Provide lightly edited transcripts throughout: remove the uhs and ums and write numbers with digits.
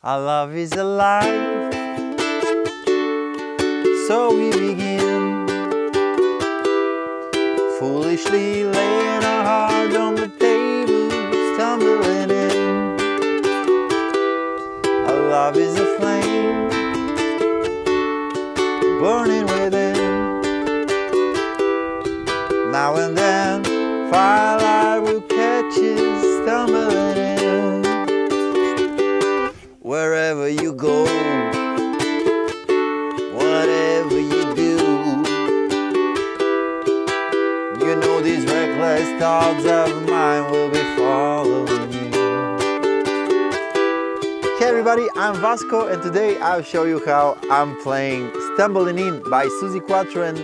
Our love is alive, so we begin, foolishly laying our heart on the table, stumbling in. Our love is a flame, burning within. Now and then, firelight will catch us stumbling in. Wherever you go, whatever you do, you know these reckless thoughts of mine will be following you. Hey everybody, I'm Vasco and today I'll show you how I'm playing Stumblin In by Suzi, Quatro and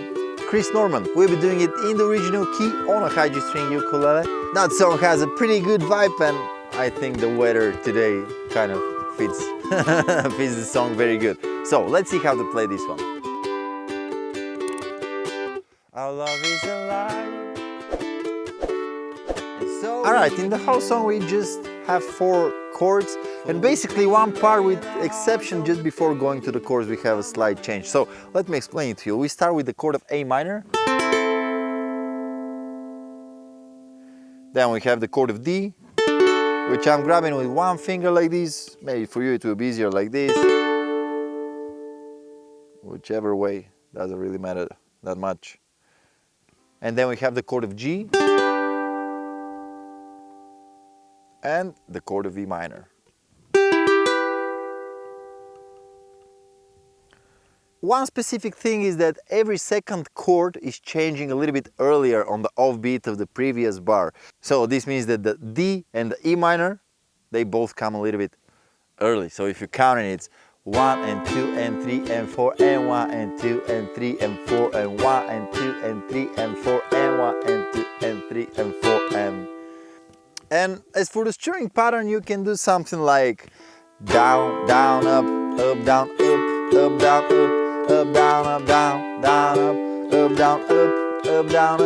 Chris Norman. We'll be doing it in the original key on a high G string ukulele. That song has a pretty good vibe and I think the weather today kind of fits the song very good. So let's see how to play this one. Our love is alive. So alright, in the whole song we just have 4 chords and basically one part with exception just before going to the chords we have a slight change. So let me explain it to you. We start with the chord of A minor. Then we have the chord of D, which I'm grabbing with one finger like this. Maybe for you it will be easier like this. Whichever way, doesn't really matter that much. And then we have the chord of G and the chord of E minor. One specific thing is that every second chord is changing a little bit earlier on the offbeat of the previous bar. So this means that the D and the E minor, they both come a little bit early. So if you count it, it's 1 and 2 and 3 and 4 and 1 and 2 and 3 and 4 and 1 and 2 and 3 and 4 and 1 and 2 and 3 and 4 and as for the strumming pattern, you can do something like down, down, up, down, up, down, up, down, up, down, down, up, down, up, down, up, down,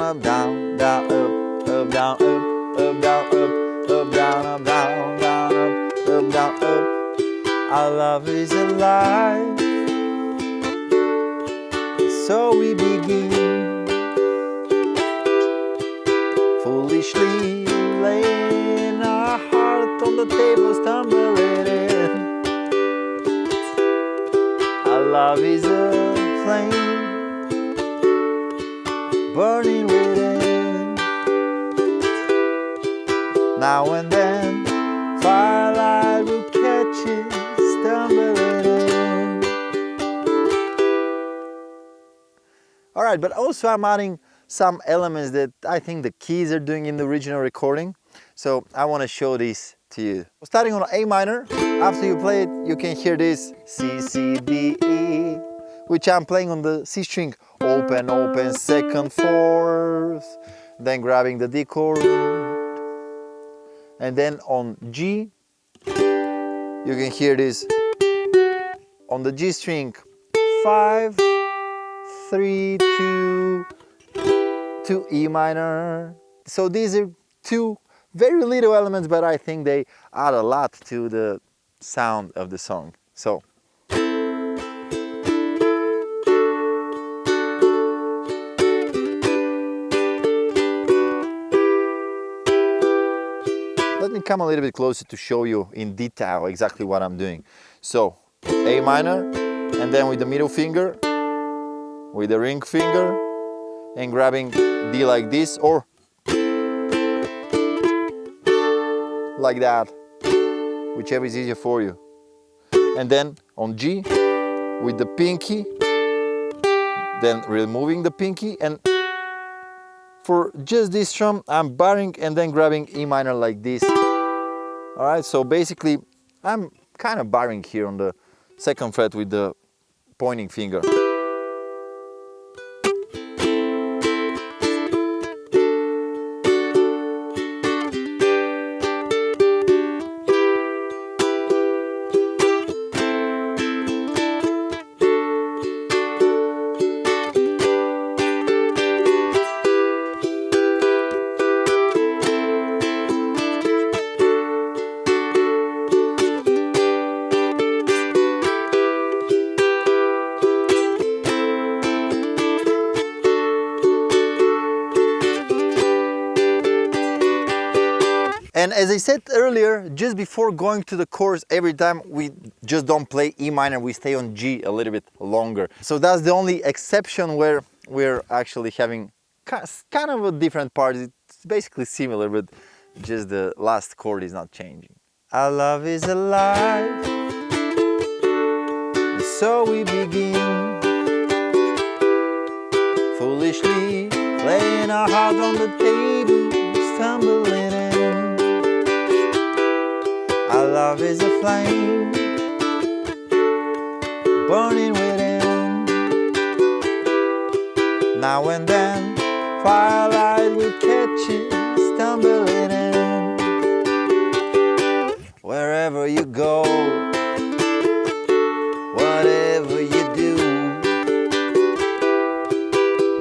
up, down, down, up, down, up, down, up, down, up, down, down, up, down, up. Our love is alive, so we begin, foolishly laying our heart on the table, stumbling in. Our love is a flame, burning within. Now and then, firelight will catch it, stumbling in. Alright, but also I'm adding some elements that I think the keys are doing in the original recording. So I want to show this to you. Starting on A minor, after you play it, you can hear this C, C, D, E, which I'm playing on the C string. Open, open, second, fourth. Then grabbing the D chord. And then on G, you can hear this on the G string. 5, 3, 2, to E minor. So these are 2 very little elements, but I think they add a lot to the sound of the song. So let me come a little bit closer to show you in detail exactly what I'm doing. So A minor, and then with the middle finger, with the ring finger, and grabbing D like this or like that, whichever is easier for you. And then on G with the pinky, then removing the pinky, and for just this strum I'm barring and then grabbing E minor like this. Alright, so basically I'm kind of barring here on the 2nd fret with the pointing finger. And as I said earlier, just before going to the chorus, every time we just don't play E minor, we stay on G a little bit longer. So that's the only exception where we're actually having kind of a different part. It's basically similar, but just the last chord is not changing. Our love is alive, and so we begin, foolishly laying our heart on the table, stumbling in. Our love is a flame, burning within. Now and then, firelight will catch you, stumbling in. Wherever you go, whatever you do,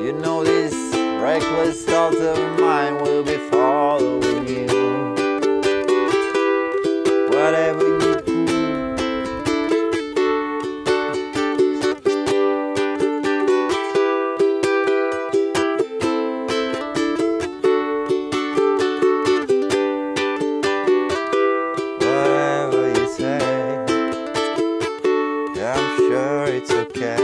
you know this reckless thought of mine will be following you. Whatever you do. Whatever you say, yeah, I'm sure it's okay.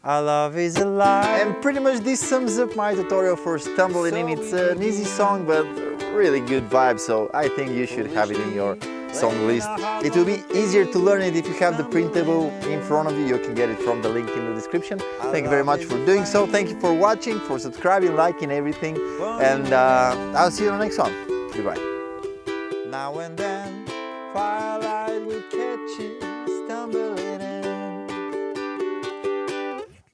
Our love is alive. And pretty much this sums up my tutorial for Stumblin In. It's an easy song, but really good vibe, so I think you should have it in your song list. It will be easier to learn it if you have the printable in front of you. You can get it from the link in the description. Thank you very much for doing so. Thank you for watching, for subscribing, liking everything, and I'll see you on the next one. Goodbye. Now and then, firelight will catch you.